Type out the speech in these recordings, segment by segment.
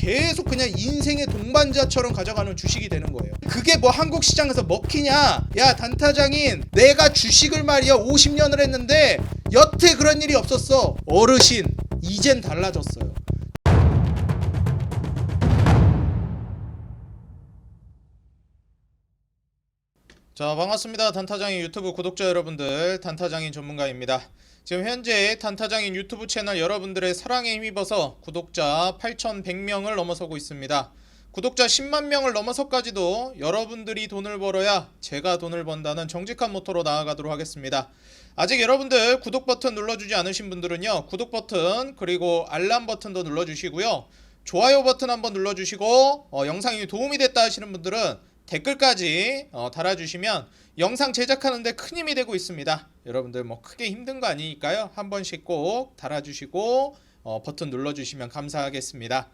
계속 그냥 인생의 동반자처럼 가져가는 주식이 되는 거예요. 그게 뭐 한국 시장에서 먹히냐? 야, 단타장인, 내가 주식을 말이야 50년을 했는데 여태 그런 일이 없었어. 어르신, 이젠 달라졌어요. 자, 반갑습니다. 단타장인 유튜브 구독자 여러분들, 단타장인 전문가입니다. 지금 현재 단타장인 유튜브 채널 여러분들의 사랑에 힘입어서 구독자 8,100명을 넘어서고 있습니다. 구독자 10만 명을 넘어서까지도 여러분들이 돈을 벌어야 제가 돈을 번다는 정직한 모토로 나아가도록 하겠습니다. 아직 여러분들 구독 버튼 눌러주지 않으신 분들은요, 구독 버튼 그리고 알람 버튼도 눌러주시고요, 좋아요 버튼 한번 눌러주시고, 영상이 도움이 됐다 하시는 분들은 댓글까지 달아주시면 영상 제작하는데 큰 힘이 되고 있습니다. 여러분들 뭐 크게 힘든 거 아니니까요, 한 번씩 꼭 달아주시고 버튼 눌러주시면 감사하겠습니다.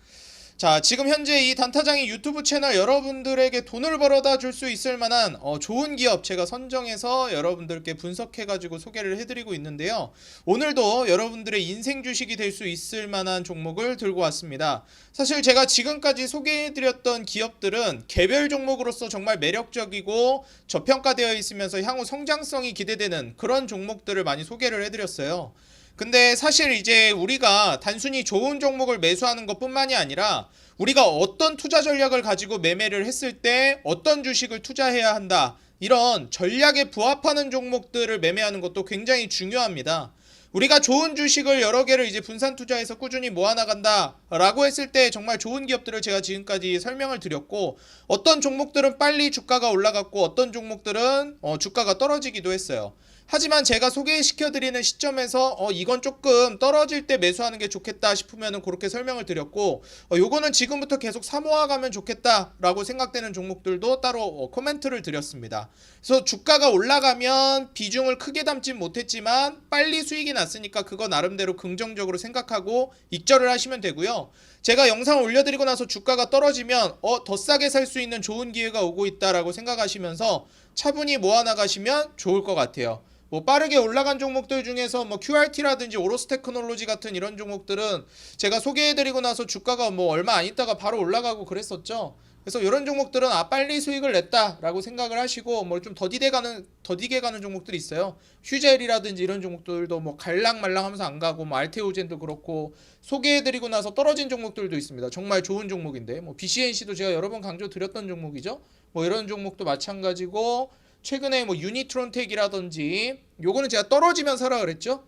자, 지금 현재 이 단타장인 유튜브 채널 여러분들에게 돈을 벌어다 줄 수 있을 만한 좋은 기업 제가 선정해서 여러분들께 분석해가지고 소개를 해드리고 있는데요, 오늘도 여러분들의 인생 주식이 될 수 있을 만한 종목을 들고 왔습니다. 사실 제가 지금까지 소개해드렸던 기업들은 개별 종목으로서 정말 매력적이고 저평가되어 있으면서 향후 성장성이 기대되는 그런 종목들을 많이 소개를 해드렸어요. 근데 사실 이제 우리가 단순히 좋은 종목을 매수하는 것뿐만이 아니라 우리가 어떤 투자 전략을 가지고 매매를 했을 때 어떤 주식을 투자해야 한다, 이런 전략에 부합하는 종목들을 매매하는 것도 굉장히 중요합니다. 우리가 좋은 주식을 여러 개를 이제 분산 투자해서 꾸준히 모아나간다 라고 했을 때 정말 좋은 기업들을 제가 지금까지 설명을 드렸고, 어떤 종목들은 빨리 주가가 올라갔고 어떤 종목들은 주가가 떨어지기도 했어요. 하지만 제가 소개시켜드리는 시점에서 이건 조금 떨어질 때 매수하는 게 좋겠다 싶으면 그렇게 설명을 드렸고, 요거는 지금부터 계속 사모아가면 좋겠다 라고 생각되는 종목들도 따로 코멘트를 드렸습니다. 그래서 주가가 올라가면 비중을 크게 담진 못했지만 빨리 수익이 났으니까 그거 나름대로 긍정적으로 생각하고 익절을 하시면 되고요, 제가 영상을 올려드리고 나서 주가가 떨어지면 더 싸게 살 수 있는 좋은 기회가 오고 있다라고 생각하시면서 차분히 모아나가시면 좋을 것 같아요. 뭐 빠르게 올라간 종목들 중에서 뭐 QRT라든지 오로스 테크놀로지 같은 이런 종목들은 제가 소개해드리고 나서 주가가 뭐 얼마 안 있다가 바로 올라가고 그랬었죠. 그래서 이런 종목들은 빨리 수익을 냈다라고 생각을 하시고, 뭐 좀 더디게 가는 종목들이 있어요. 휴젤이라든지 이런 종목들도 뭐 갈랑말랑하면서 안 가고, 뭐 알테오젠도 그렇고, 소개해드리고 나서 떨어진 종목들도 있습니다. 정말 좋은 종목인데, 뭐 BCNC도 제가 여러 번 강조드렸던 종목이죠. 뭐 이런 종목도 마찬가지고, 최근에 뭐 유니트론텍이라든지, 요거는 제가 떨어지면 사라 그랬죠.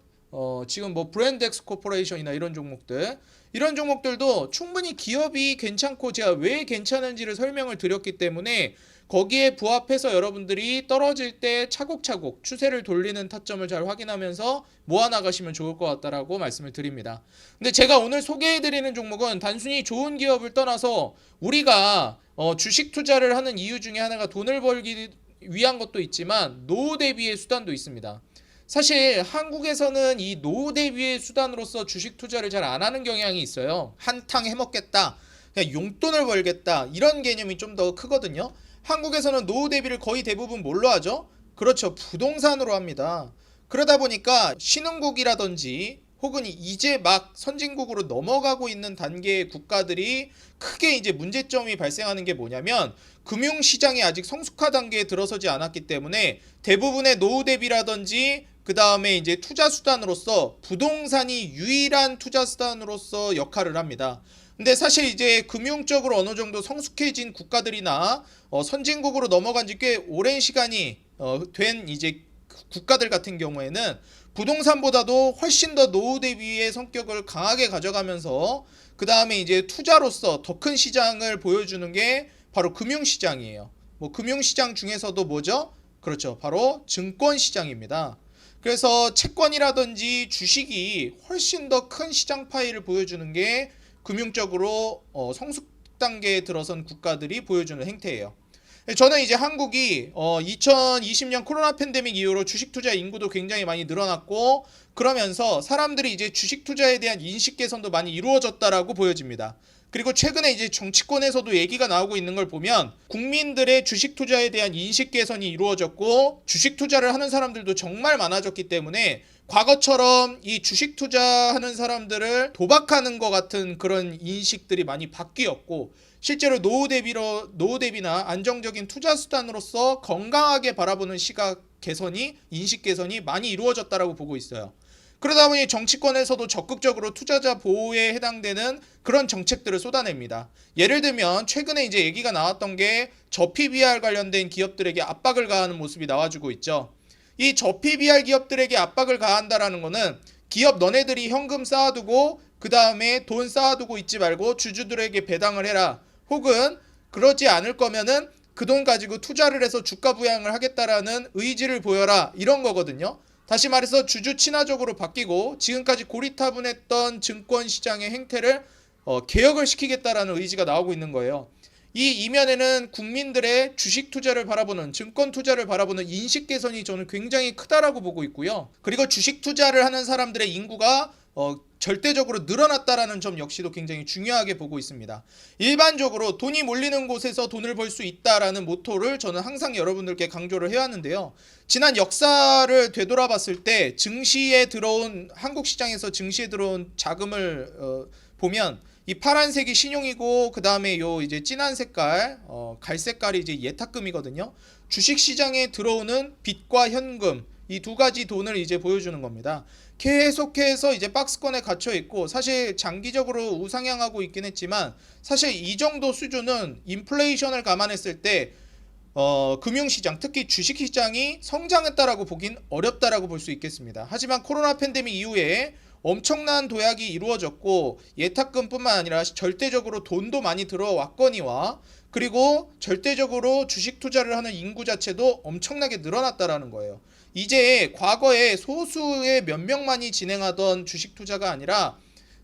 지금 뭐 브랜드엑스 코퍼레이션이나 이런 종목들도 충분히 기업이 괜찮고 제가 왜 괜찮은지를 설명을 드렸기 때문에 거기에 부합해서 여러분들이 떨어질 때 차곡차곡 추세를 돌리는 타점을 잘 확인하면서 모아나가시면 좋을 것 같다라고 말씀을 드립니다. 근데 제가 오늘 소개해드리는 종목은 단순히 좋은 기업을 떠나서 우리가 주식 투자를 하는 이유 중에 하나가 돈을 벌기 위한 것도 있지만 노후 대비의 수단도 있습니다. 사실 한국에서는 이 노후 대비의 수단으로서 주식 투자를 잘 안 하는 경향이 있어요. 한탕 해먹겠다, 그냥 용돈을 벌겠다, 이런 개념이 좀 더 크거든요. 한국에서는 노후 대비를 거의 대부분 뭘로 하죠? 그렇죠, 부동산으로 합니다. 그러다 보니까 신흥국이라든지 혹은 이제 막 선진국으로 넘어가고 있는 단계의 국가들이 크게 이제 문제점이 발생하는 게 뭐냐면, 금융시장이 아직 성숙화 단계에 들어서지 않았기 때문에 대부분의 노후 대비라든지 그 다음에 이제 투자 수단으로서 부동산이 유일한 투자 수단으로서 역할을 합니다. 근데 사실 이제 금융적으로 어느 정도 성숙해진 국가들이나 선진국으로 넘어간 지 꽤 오랜 시간이 된 이제 국가들 같은 경우에는 부동산보다도 훨씬 더 노후 대비의 성격을 강하게 가져가면서 그 다음에 이제 투자로서 더 큰 시장을 보여주는 게 바로 금융시장이에요. 뭐 금융시장 중에서도 뭐죠? 그렇죠, 바로 증권시장입니다. 그래서 채권이라든지 주식이 훨씬 더 큰 시장 파이를 보여주는 게 금융적으로 성숙 단계에 들어선 국가들이 보여주는 행태예요. 저는 이제 한국이 2020년 코로나 팬데믹 이후로 주식 투자 인구도 굉장히 많이 늘어났고, 그러면서 사람들이 이제 주식 투자에 대한 인식 개선도 많이 이루어졌다라고 보여집니다. 그리고 최근에 이제 정치권에서도 얘기가 나오고 있는 걸 보면 국민들의 주식 투자에 대한 인식 개선이 이루어졌고 주식 투자를 하는 사람들도 정말 많아졌기 때문에 과거처럼 이 주식 투자하는 사람들을 도박하는 것 같은 그런 인식들이 많이 바뀌었고 실제로 노후 대비나 안정적인 투자 수단으로서 건강하게 바라보는 시각 개선이 인식 개선이 많이 이루어졌다라고 보고 있어요. 그러다 보니 정치권에서도 적극적으로 투자자 보호에 해당되는 그런 정책들을 쏟아냅니다. 예를 들면 최근에 이제 얘기가 나왔던 게 저PBR 관련된 기업들에게 압박을 가하는 모습이 나와주고 있죠. 이 저PBR 기업들에게 압박을 가한다라는 거는 기업 너네들이 현금 쌓아두고 그 다음에 돈 쌓아두고 있지 말고 주주들에게 배당을 해라. 혹은 그러지 않을 거면은 그 돈 가지고 투자를 해서 주가 부양을 하겠다라는 의지를 보여라. 이런 거거든요. 다시 말해서 주주 친화적으로 바뀌고 지금까지 고리타분했던 증권 시장의 행태를 개혁을 시키겠다라는 의지가 나오고 있는 거예요. 이 이면에는 국민들의 주식 투자를 바라보는 증권 투자를 바라보는 인식 개선이 저는 굉장히 크다라고 보고 있고요. 그리고 주식 투자를 하는 사람들의 인구가 절대적으로 늘어났다라는 점 역시도 굉장히 중요하게 보고 있습니다. 일반적으로 돈이 몰리는 곳에서 돈을 벌 수 있다라는 모토를 저는 항상 여러분들께 강조를 해왔는데요. 지난 역사를 되돌아봤을 때 증시에 들어온 한국 시장에서 증시에 들어온 자금을 보면 이 파란색이 신용이고 그 다음에 요 이제 진한 색깔 갈색깔이 이제 예탁금이거든요. 주식 시장에 들어오는 빚과 현금 이 두 가지 돈을 이제 보여주는 겁니다. 계속해서 이제 박스권에 갇혀 있고 사실 장기적으로 우상향하고 있긴 했지만 사실 이 정도 수준은 인플레이션을 감안했을 때 금융시장 특히 주식시장이 성장했다라고 보긴 어렵다라고 볼 수 있겠습니다. 하지만 코로나 팬데믹 이후에 엄청난 도약이 이루어졌고 예탁금뿐만 아니라 절대적으로 돈도 많이 들어왔거니와 그리고 절대적으로 주식 투자를 하는 인구 자체도 엄청나게 늘어났다라는 거예요. 이제 과거에 소수의 몇 명만이 진행하던 주식 투자가 아니라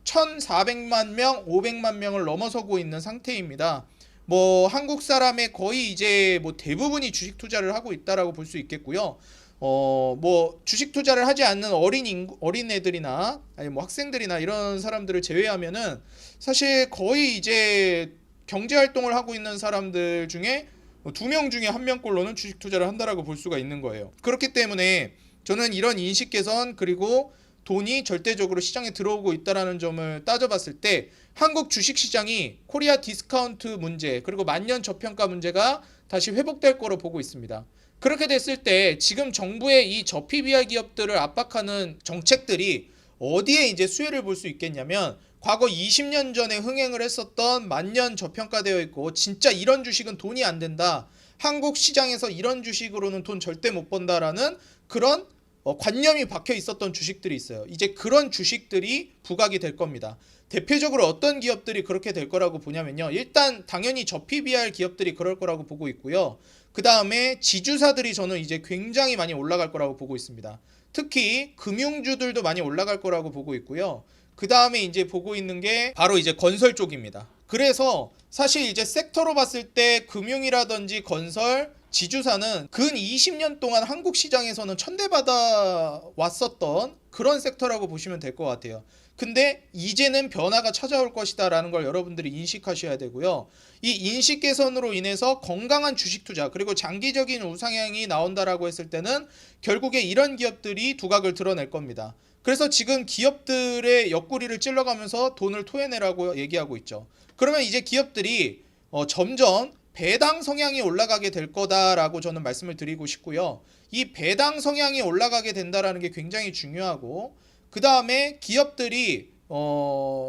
1,400만 명, 500만 명을 넘어서고 있는 상태입니다. 뭐 한국 사람의 거의 이제 뭐 대부분이 주식 투자를 하고 있다라고 볼 수 있겠고요. 뭐 주식 투자를 하지 않는 어린 애들이나 아니 뭐 학생들이나 이런 사람들을 제외하면은 사실 거의 이제 경제 활동을 하고 있는 사람들 중에 2명 중에 1명꼴로는 주식 투자를 한다라고 볼 수가 있는 거예요. 그렇기 때문에 저는 이런 인식 개선 그리고 돈이 절대적으로 시장에 들어오고 있다라는 점을 따져봤을 때 한국 주식 시장이 코리아 디스카운트 문제 그리고 만년 저평가 문제가 다시 회복될 거로 보고 있습니다. 그렇게 됐을 때 지금 정부의 이 저PBR 기업들을 압박하는 정책들이 어디에 이제 수혜를 볼 수 있겠냐면 과거 20년 전에 흥행을 했었던 만년 저평가되어 있고 진짜 이런 주식은 돈이 안 된다. 한국 시장에서 이런 주식으로는 돈 절대 못 번다라는 그런 관념이 박혀 있었던 주식들이 있어요. 이제 그런 주식들이 부각이 될 겁니다. 대표적으로 어떤 기업들이 그렇게 될 거라고 보냐면요. 일단 당연히 저PBR 기업들이 그럴 거라고 보고 있고요. 그 다음에 지주사들이 저는 이제 굉장히 많이 올라갈 거라고 보고 있습니다. 특히 금융주들도 많이 올라갈 거라고 보고 있고요. 그 다음에 이제 보고 있는 게 바로 이제 건설 쪽입니다. 그래서 사실 이제 섹터로 봤을 때 금융이라든지 건설, 지주사는 근 20년 동안 한국 시장에서는 천대받아 왔었던 그런 섹터라고 보시면 될 것 같아요. 근데 이제는 변화가 찾아올 것이다 라는 걸 여러분들이 인식하셔야 되고요. 이 인식 개선으로 인해서 건강한 주식 투자 그리고 장기적인 우상향이 나온다라고 했을 때는 결국에 이런 기업들이 두각을 드러낼 겁니다. 그래서 지금 기업들의 옆구리를 찔러가면서 돈을 토해내라고 얘기하고 있죠. 그러면 이제 기업들이 점점 배당 성향이 올라가게 될 거다라고 저는 말씀을 드리고 싶고요. 이 배당 성향이 올라가게 된다라는 게 굉장히 중요하고 그 다음에 기업들이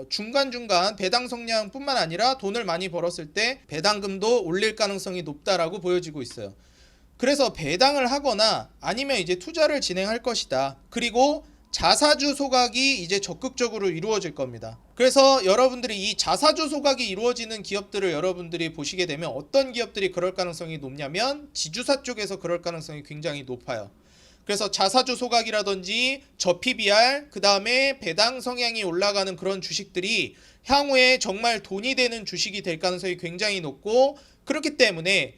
중간중간 배당 성향뿐만 아니라 돈을 많이 벌었을 때 배당금도 올릴 가능성이 높다라고 보여지고 있어요. 그래서 배당을 하거나 아니면 이제 투자를 진행할 것이다. 그리고 자사주 소각이 이제 적극적으로 이루어질 겁니다. 그래서 여러분들이 이 자사주 소각이 이루어지는 기업들을 여러분들이 보시게 되면 어떤 기업들이 그럴 가능성이 높냐면 지주사 쪽에서 그럴 가능성이 굉장히 높아요. 그래서 자사주 소각이라든지 저PBR 그 다음에 배당 성향이 올라가는 그런 주식들이 향후에 정말 돈이 되는 주식이 될 가능성이 굉장히 높고 그렇기 때문에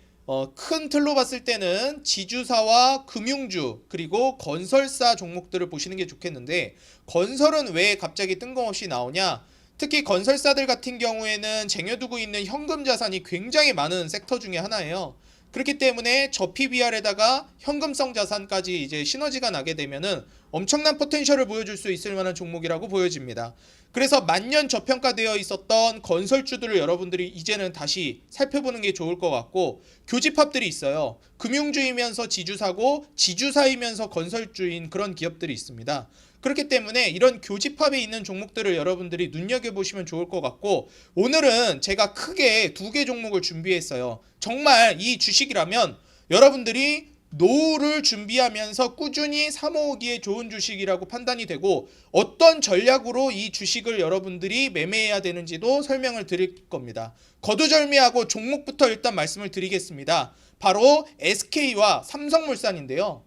큰 틀로 봤을 때는 지주사와 금융주 그리고 건설사 종목들을 보시는 게 좋겠는데 건설은 왜 갑자기 뜬금없이 나오냐? 특히 건설사들 같은 경우에는 쟁여두고 있는 현금 자산이 굉장히 많은 섹터 중에 하나예요. 그렇기 때문에 저 PBR에다가 현금성 자산까지 이제 시너지가 나게 되면은 엄청난 포텐셜을 보여줄 수 있을 만한 종목이라고 보여집니다. 그래서 만년 저평가되어 있었던 건설주들을 여러분들이 이제는 다시 살펴보는 게 좋을 것 같고, 교집합들이 있어요. 금융주이면서 지주사고 지주사이면서 건설주인 그런 기업들이 있습니다. 그렇기 때문에 이런 교집합에 있는 종목들을 여러분들이 눈여겨보시면 좋을 것 같고, 오늘은 제가 크게 2개 종목을 준비했어요. 정말 이 주식이라면 여러분들이 노후를 준비하면서 꾸준히 사모으기에 좋은 주식이라고 판단이 되고, 어떤 전략으로 이 주식을 여러분들이 매매해야 되는지도 설명을 드릴 겁니다. 거두절미하고 종목부터 일단 말씀을 드리겠습니다. 바로 SK와 삼성물산인데요.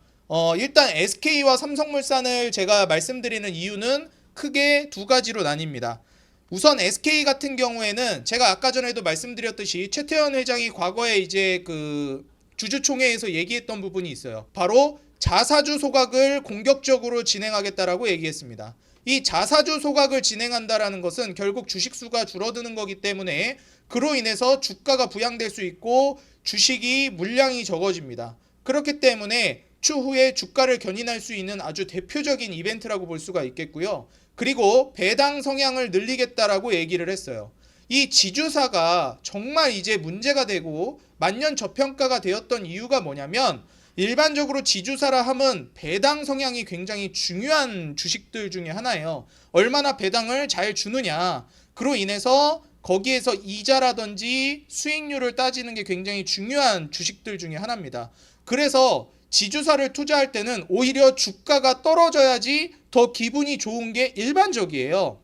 일단 SK와 삼성물산을 제가 말씀드리는 이유는 크게 2가지로 나뉩니다. 우선 SK 같은 경우에는 제가 아까 전에도 말씀드렸듯이 최태원 회장이 과거에 이제 그 주주총회에서 얘기했던 부분이 있어요. 바로 자사주 소각을 공격적으로 진행하겠다라고 얘기했습니다. 이 자사주 소각을 진행한다라는 것은 결국 주식수가 줄어드는 거기 때문에 그로 인해서 주가가 부양될 수 있고 주식이 물량이 적어집니다. 그렇기 때문에 추후에 주가를 견인할 수 있는 아주 대표적인 이벤트라고 볼 수가 있겠고요. 그리고 배당 성향을 늘리겠다라고 얘기를 했어요. 이 지주사가 정말 이제 문제가 되고 만년 저평가가 되었던 이유가 뭐냐면, 일반적으로 지주사라 함은 배당 성향이 굉장히 중요한 주식들 중에 하나예요. 얼마나 배당을 잘 주느냐, 그로 인해서 거기에서 이자라든지 수익률을 따지는 게 굉장히 중요한 주식들 중에 하나입니다. 그래서 지주사를 투자할 때는 오히려 주가가 떨어져야지 더 기분이 좋은 게 일반적이에요.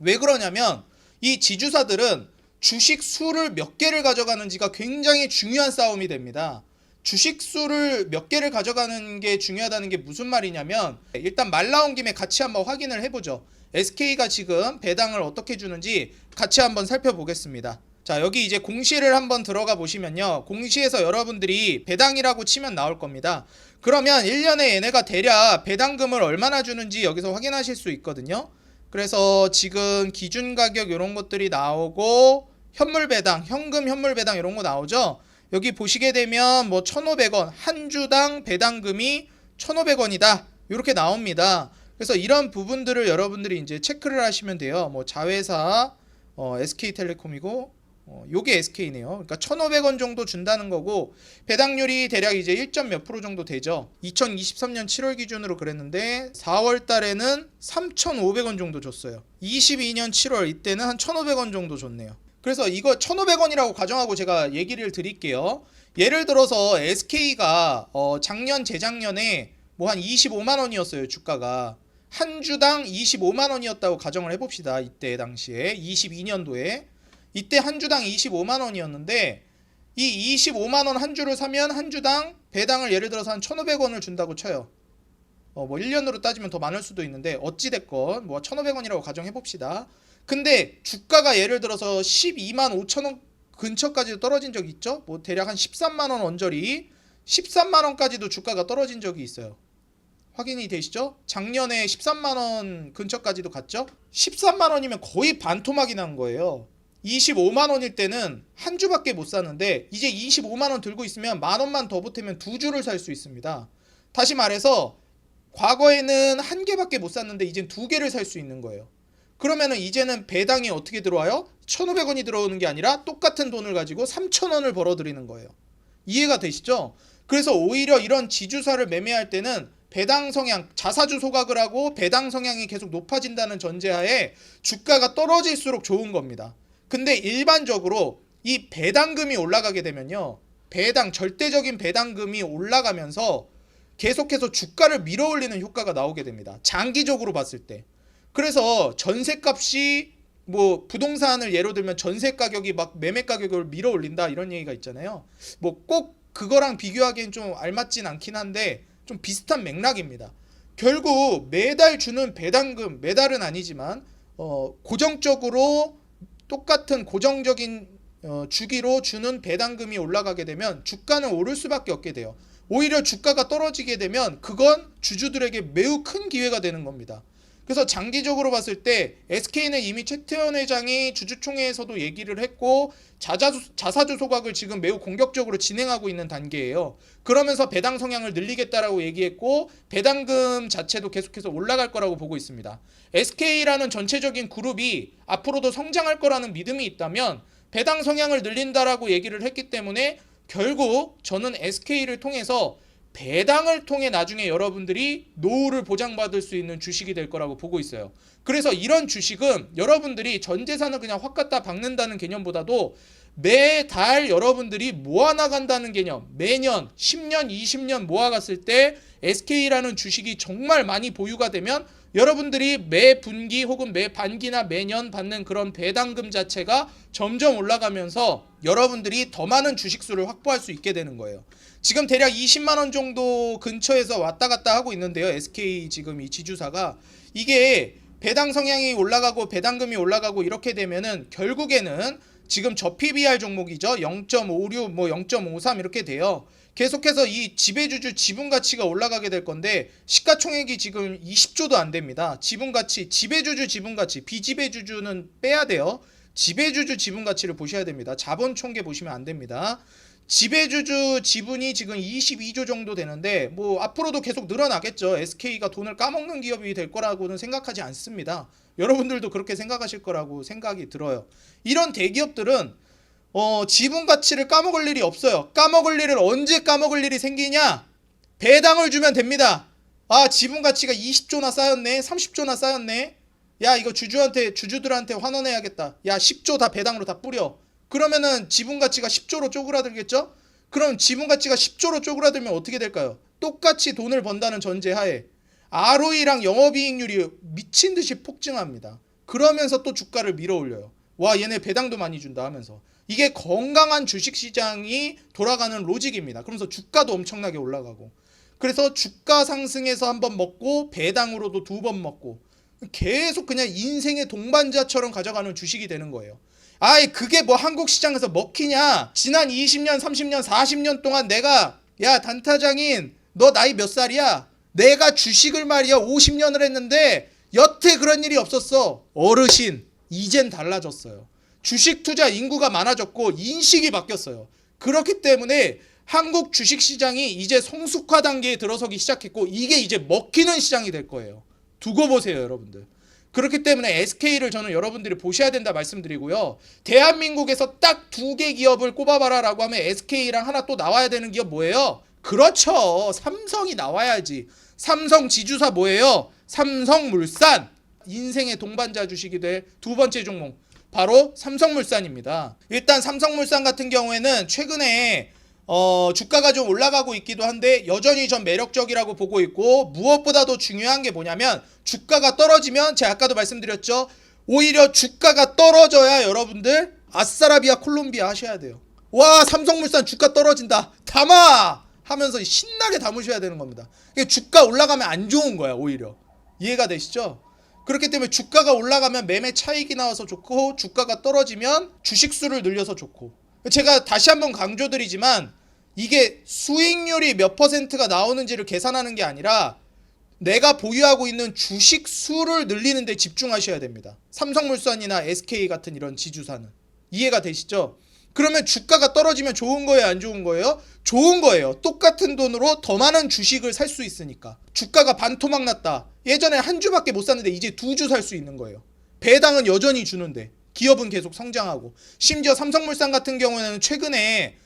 왜 그러냐면 이 지주사들은 주식 수를 몇 개를 가져가는지가 굉장히 중요한 싸움이 됩니다. 주식 수를 몇 개를 가져가는 게 중요하다는 게 무슨 말이냐면, 일단 말 나온 김에 같이 한번 확인을 해보죠. SK가 지금 배당을 어떻게 주는지 같이 한번 살펴보겠습니다. 자, 여기 이제 공시를 한번 들어가 보시면요, 공시에서 여러분들이 배당이라고 치면 나올 겁니다. 그러면 1년에 얘네가 대략 배당금을 얼마나 주는지 여기서 확인하실 수 있거든요. 그래서 지금 기준 가격 이런 것들이 나오고, 현물 배당, 현금 현물 배당 이런 거 나오죠. 여기 보시게 되면 뭐 1,500원, 한 주당 배당금이 1,500원이다 이렇게 나옵니다. 그래서 이런 부분들을 여러분들이 이제 체크를 하시면 돼요. 뭐 자회사 SK텔레콤이고, 요게 SK네요. 그러니까 1,500원 정도 준다는 거고, 배당률이 대략 이제 1점 몇 프로 정도 되죠. 2023년 7월 기준으로 그랬는데 4월 달에는 3,500원 정도 줬어요. 22년 7월 이때는 한 1,500원 정도 줬네요. 그래서 이거 1,500원이라고 가정하고 제가 얘기를 드릴게요. 예를 들어서 SK가 작년 재작년에 뭐 한 25만 원이었어요. 주가가 한 주당 25만 원이었다고 가정을 해봅시다. 이때 당시에 22년도에 이때 한 주당 25만 원이었는데, 이 25만 원 한 주를 사면 한 주당 배당을 예를 들어서 한 1,500원을 준다고 쳐요. 뭐 1년으로 따지면 더 많을 수도 있는데 어찌됐건 뭐 1,500원이라고 가정해 봅시다. 근데 주가가 예를 들어서 12만 5천 원 근처까지 떨어진 적이 있죠. 뭐 대략 한 13만 원 언저리, 13만 원까지도 주가가 떨어진 적이 있어요. 확인이 되시죠? 작년에 13만 원 근처까지도 갔죠. 13만 원이면 거의 반토막이 난 거예요. 25만 원일 때는 한 주밖에 못 사는데, 이제 25만 원 들고 있으면 만 원만 더 보태면 두 주를 살 수 있습니다. 다시 말해서 과거에는 한 개밖에 못 샀는데 이젠 두 개를 살 수 있는 거예요. 그러면은 이제는 배당이 어떻게 들어와요? 1,500원이 들어오는 게 아니라 똑같은 돈을 가지고 3,000원을 벌어들이는 거예요. 이해가 되시죠? 그래서 오히려 이런 지주사를 매매할 때는 배당 성향, 자사주 소각을 하고 배당 성향이 계속 높아진다는 전제하에 주가가 떨어질수록 좋은 겁니다. 근데 일반적으로 이 배당금이 올라가게 되면요, 절대적인 배당금이 올라가면서 계속해서 주가를 밀어올리는 효과가 나오게 됩니다. 장기적으로 봤을 때. 그래서 전세값이, 뭐 부동산을 예로 들면 전세 가격이 막 매매 가격을 밀어올린다 이런 얘기가 있잖아요. 뭐 꼭 그거랑 비교하기엔 좀 알맞진 않긴 한데 좀 비슷한 맥락입니다. 결국 매달 주는 배당금, 매달은 아니지만 고정적으로 똑같은 고정적인 주기로 주는 배당금이 올라가게 되면 주가는 오를 수밖에 없게 돼요. 오히려 주가가 떨어지게 되면 그건 주주들에게 매우 큰 기회가 되는 겁니다. 그래서 장기적으로 봤을 때 SK는 이미 최태원 회장이 주주총회에서도 얘기를 했고 자사주 소각을 지금 매우 공격적으로 진행하고 있는 단계예요. 그러면서 배당 성향을 늘리겠다라고 얘기했고 배당금 자체도 계속해서 올라갈 거라고 보고 있습니다. SK라는 전체적인 그룹이 앞으로도 성장할 거라는 믿음이 있다면 배당 성향을 늘린다라고 얘기를 했기 때문에 결국 저는 SK를 통해서 배당을 통해 나중에 여러분들이 노후를 보장받을 수 있는 주식이 될 거라고 보고 있어요. 그래서 이런 주식은 여러분들이 전 재산을 그냥 확 갖다 박는다는 개념보다도 매달 여러분들이 모아나간다는 개념, 매년 10년, 20년 모아갔을 때 SK라는 주식이 정말 많이 보유가 되면 여러분들이 매 분기 혹은 매 반기나 매년 받는 그런 배당금 자체가 점점 올라가면서 여러분들이 더 많은 주식수를 확보할 수 있게 되는 거예요. 지금 대략 20만원 정도 근처에서 왔다 갔다 하고 있는데요. SK 지금 이 지주사가 이게 배당 성향이 올라가고 배당금이 올라가고 이렇게 되면은 결국에는 지금 저PBR 종목이죠. 0.56 뭐 0.53 이렇게 돼요. 계속해서 이 지배주주 지분가치가 올라가게 될 건데 시가총액이 지금 20조도 안 됩니다. 지분가치, 지배주주 지분가치, 비지배주주는 빼야 돼요. 지배주주 지분가치를 보셔야 됩니다. 자본총계 보시면 안 됩니다. 지배주주 지분이 지금 22조 정도 되는데 뭐 앞으로도 계속 늘어나겠죠. SK가 돈을 까먹는 기업이 될 거라고는 생각하지 않습니다. 여러분들도 그렇게 생각하실 거라고 생각이 들어요. 이런 대기업들은 지분 가치를 까먹을 일이 없어요. 까먹을 일을 언제 까먹을 일이 생기냐? 배당을 주면 됩니다. 아, 지분 가치가 20조나 쌓였네. 30조나 쌓였네. 야, 이거 주주들한테 환원해야겠다. 야, 10조 다 배당으로 다 뿌려. 그러면은 지분 가치가 10조로 쪼그라들겠죠? 그럼 지분 가치가 10조로 쪼그라들면 어떻게 될까요? 똑같이 돈을 번다는 전제하에 ROE랑 영업이익률이 미친 듯이 폭증합니다. 그러면서 또 주가를 밀어 올려요. 와, 얘네 배당도 많이 준다 하면서. 이게 건강한 주식시장이 돌아가는 로직입니다. 그러면서 주가도 엄청나게 올라가고. 그래서 주가 상승해서 한번 먹고 배당으로도 2번 먹고 계속 그냥 인생의 동반자처럼 가져가는 주식이 되는 거예요. 아이, 그게 뭐 한국 시장에서 먹히냐? 지난 20년, 30년, 40년 동안 내가 야, 단타장인 너 나이 몇 살이야? 내가 주식을 말이야 50년을 했는데 여태 그런 일이 없었어. 어르신, 이젠 달라졌어요. 주식 투자 인구가 많아졌고 인식이 바뀌었어요. 그렇기 때문에 한국 주식시장이 이제 성숙화 단계에 들어서기 시작했고 이게 이제 먹히는 시장이 될 거예요. 두고 보세요, 여러분들. 그렇기 때문에 SK를 저는 여러분들이 보셔야 된다 말씀드리고요. 대한민국에서 딱 2개 기업을 꼽아봐라 라고 하면 SK랑 하나 또 나와야 되는 기업 뭐예요? 그렇죠. 삼성이 나와야지. 삼성 지주사 뭐예요? 삼성물산. 인생의 동반자 주식이 될 두 번째 종목 바로 삼성물산입니다. 일단 삼성물산 같은 경우에는 최근에 주가가 좀 올라가고 있기도 한데 여전히 전 매력적이라고 보고 있고 무엇보다도 중요한 게 뭐냐면 주가가 떨어지면 제가 아까도 말씀드렸죠. 오히려 주가가 떨어져야 여러분들 아싸라비아 콜롬비아 하셔야 돼요. 와, 삼성물산 주가 떨어진다. 담아! 하면서 신나게 담으셔야 되는 겁니다. 주가 올라가면 안 좋은 거야, 오히려. 이해가 되시죠? 그렇기 때문에 주가가 올라가면 매매 차익이 나와서 좋고 주가가 떨어지면 주식수를 늘려서 좋고 제가 다시 한번 강조드리지만 이게 수익률이 몇 퍼센트가 나오는지를 계산하는 게 아니라 내가 보유하고 있는 주식 수를 늘리는 데 집중하셔야 됩니다. 삼성물산이나 SK 같은 이런 지주사는. 이해가 되시죠? 그러면 주가가 떨어지면 좋은 거예요, 안 좋은 거예요? 좋은 거예요. 똑같은 돈으로 더 많은 주식을 살 수 있으니까. 주가가 반토막 났다. 예전에 한 주밖에 못 샀는데 이제 2주 살 수 있는 거예요. 배당은 여전히 주는데 기업은 계속 성장하고. 심지어 삼성물산 같은 경우에는 최근에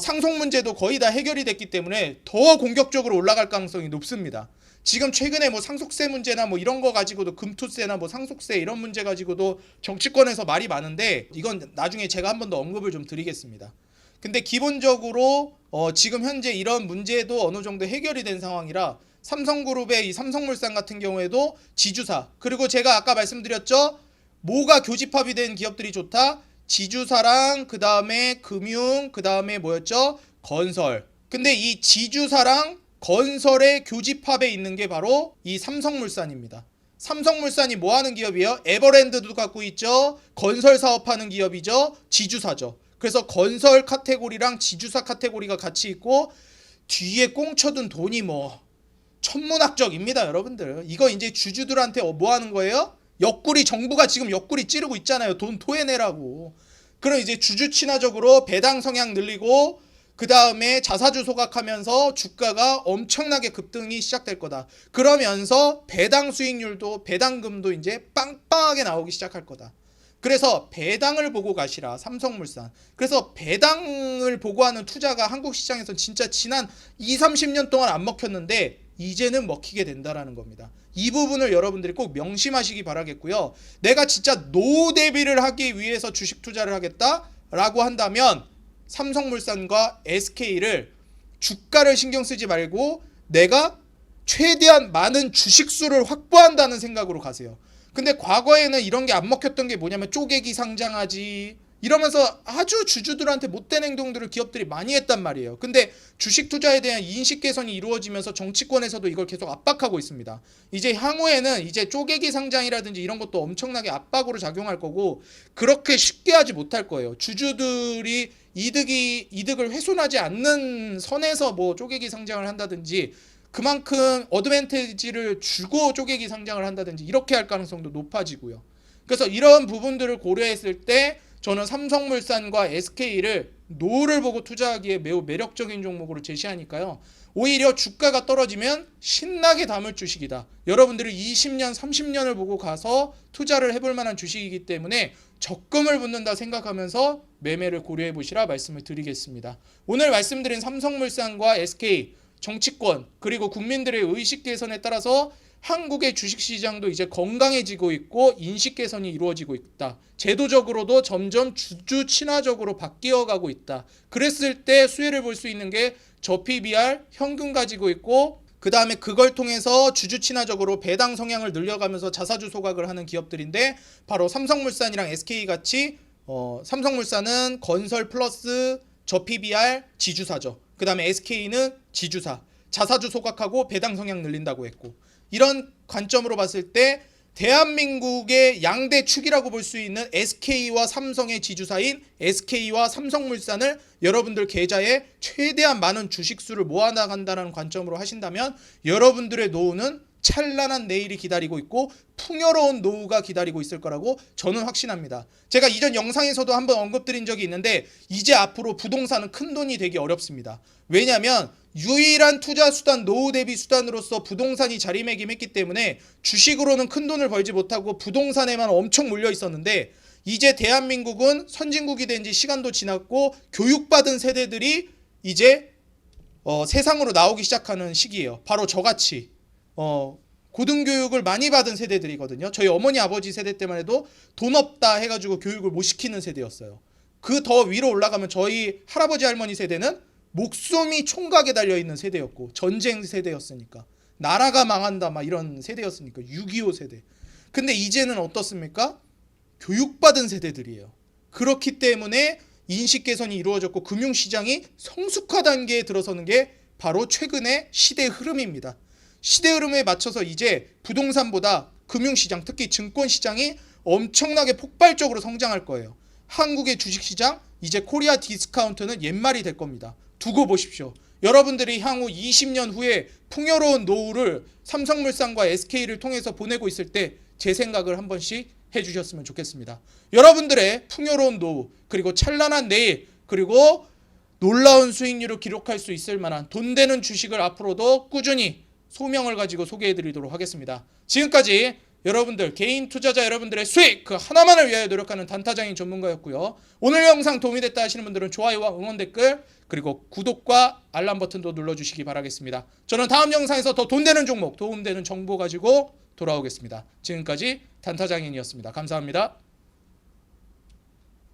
상속 문제도 거의 다 해결이 됐기 때문에 더 공격적으로 올라갈 가능성이 높습니다. 지금 최근에 뭐 상속세 문제나 뭐 이런 거 가지고도 금투세나 뭐 상속세 이런 문제 가지고도 정치권에서 말이 많은데 이건 나중에 제가 한 번 더 언급을 좀 드리겠습니다. 근데 기본적으로 지금 현재 이런 문제도 어느 정도 해결이 된 상황이라 삼성그룹의 이 삼성물산 같은 경우에도 지주사, 그리고 제가 아까 말씀드렸죠. 뭐가 교집합이 된 기업들이 좋다? 지주사랑 그 다음에 금융, 그 다음에 뭐였죠? 건설. 근데 이 지주사랑 건설의 교집합에 있는 게 바로 이 삼성물산입니다. 삼성물산이 뭐 하는 기업이에요? 에버랜드도 갖고 있죠. 건설 사업하는 기업이죠. 지주사죠. 그래서 건설 카테고리랑 지주사 카테고리가 같이 있고 뒤에 꽁쳐둔 돈이 뭐 천문학적입니다, 여러분들. 이거 이제 주주들한테 뭐 하는 거예요? 옆구리, 정부가 지금 옆구리 찌르고 있잖아요. 돈 토해내라고. 그럼 이제 주주 친화적으로 배당 성향 늘리고 그 다음에 자사주 소각하면서 주가가 엄청나게 급등이 시작될 거다. 그러면서 배당 수익률도 배당금도 이제 빵빵하게 나오기 시작할 거다. 그래서 배당을 보고 가시라, 삼성물산. 그래서 배당을 보고 하는 투자가 한국 시장에서 진짜 지난 20-30년 동안 안 먹혔는데 이제는 먹히게 된다라는 겁니다. 이 부분을 여러분들이 꼭 명심하시기 바라겠고요. 내가 진짜 노후 대비를 하기 위해서 주식 투자를 하겠다라고 한다면 삼성물산과 SK를 주가를 신경 쓰지 말고 내가 최대한 많은 주식수를 확보한다는 생각으로 가세요. 근데 과거에는 이런 게 안 먹혔던 게 뭐냐면 쪼개기 상장하지 이러면서 아주 주주들한테 못된 행동들을 기업들이 많이 했단 말이에요. 근데 주식 투자에 대한 인식 개선이 이루어지면서 정치권에서도 이걸 계속 압박하고 있습니다. 이제 향후에는 이제 쪼개기 상장이라든지 이런 것도 엄청나게 압박으로 작용할 거고 그렇게 쉽게 하지 못할 거예요. 주주들이 이득을 훼손하지 않는 선에서 뭐 쪼개기 상장을 한다든지 그만큼 어드밴티지를 주고 쪼개기 상장을 한다든지 이렇게 할 가능성도 높아지고요. 그래서 이런 부분들을 고려했을 때 저는 삼성물산과 SK를 노후를 보고 투자하기에 매우 매력적인 종목으로 제시하니까요. 오히려 주가가 떨어지면 신나게 담을 주식이다. 여러분들이 20년, 30년을 보고 가서 투자를 해볼 만한 주식이기 때문에 적금을 붓는다 생각하면서 매매를 고려해 보시라 말씀을 드리겠습니다. 오늘 말씀드린 삼성물산과 SK 정치권 그리고 국민들의 의식 개선에 따라서 한국의 주식시장도 이제 건강해지고 있고 인식 개선이 이루어지고 있다. 제도적으로도 점점 주주 친화적으로 바뀌어가고 있다. 그랬을 때 수혜를 볼 수 있는 게 저PBR 현금 가지고 있고 그 다음에 그걸 통해서 주주 친화적으로 배당 성향을 늘려가면서 자사주 소각을 하는 기업들인데 바로 삼성물산이랑 SK같이 삼성물산은 건설 플러스 저PBR 지주사죠. 그 다음에 SK는 지주사. 자사주 소각하고 배당 성향 늘린다고 했고 이런 관점으로 봤을 때 대한민국의 양대 축이라고 볼 수 있는 SK와 삼성의 지주사인 SK와 삼성물산을 여러분들 계좌에 최대한 많은 주식수를 모아나간다는 관점으로 하신다면 여러분들의 노후는 찬란한 내일이 기다리고 있고 풍요로운 노후가 기다리고 있을 거라고 저는 확신합니다. 제가 이전 영상에서도 한번 언급드린 적이 있는데 이제 앞으로 부동산은 큰돈이 되기 어렵습니다. 왜냐하면 유일한 투자 수단, 노후 대비 수단으로서 부동산이 자리매김했기 때문에 주식으로는 큰돈을 벌지 못하고 부동산에만 엄청 몰려 있었는데 이제 대한민국은 선진국이 된 지 시간도 지났고 교육받은 세대들이 이제 세상으로 나오기 시작하는 시기예요. 바로 저같이 고등교육을 많이 받은 세대들이거든요. 저희 어머니 아버지 세대 때만 해도 돈 없다 해가지고 교육을 못 시키는 세대였어요. 그 더 위로 올라가면 저희 할아버지 할머니 세대는 목숨이 총각에 달려있는 세대였고 전쟁 세대였으니까 나라가 망한다 막 이런 세대였으니까 6.25 세대. 근데 이제는 어떻습니까? 교육받은 세대들이에요. 그렇기 때문에 인식 개선이 이루어졌고 금융시장이 성숙화 단계에 들어서는 게 바로 최근의 시대 흐름입니다. 시대 흐름에 맞춰서 이제 부동산보다 금융시장, 특히 증권시장이 엄청나게 폭발적으로 성장할 거예요. 한국의 주식시장, 이제 코리아 디스카운트는 옛말이 될 겁니다. 두고 보십시오. 여러분들이 향후 20년 후에 풍요로운 노후를 삼성물산과 SK를 통해서 보내고 있을 때 제 생각을 한 번씩 해주셨으면 좋겠습니다. 여러분들의 풍요로운 노후, 그리고 찬란한 내일, 그리고 놀라운 수익률을 기록할 수 있을 만한 돈 되는 주식을 앞으로도 꾸준히 소명을 가지고 소개해드리도록 하겠습니다. 지금까지 여러분들 개인 투자자 여러분들의 수익 그 하나만을 위하여 노력하는 단타장인 전문가였고요. 오늘 영상 도움이 됐다 하시는 분들은 좋아요와 응원 댓글 그리고 구독과 알람 버튼도 눌러주시기 바라겠습니다. 저는 다음 영상에서 더 돈 되는 종목 도움되는 정보 가지고 돌아오겠습니다. 지금까지 단타장인이었습니다. 감사합니다.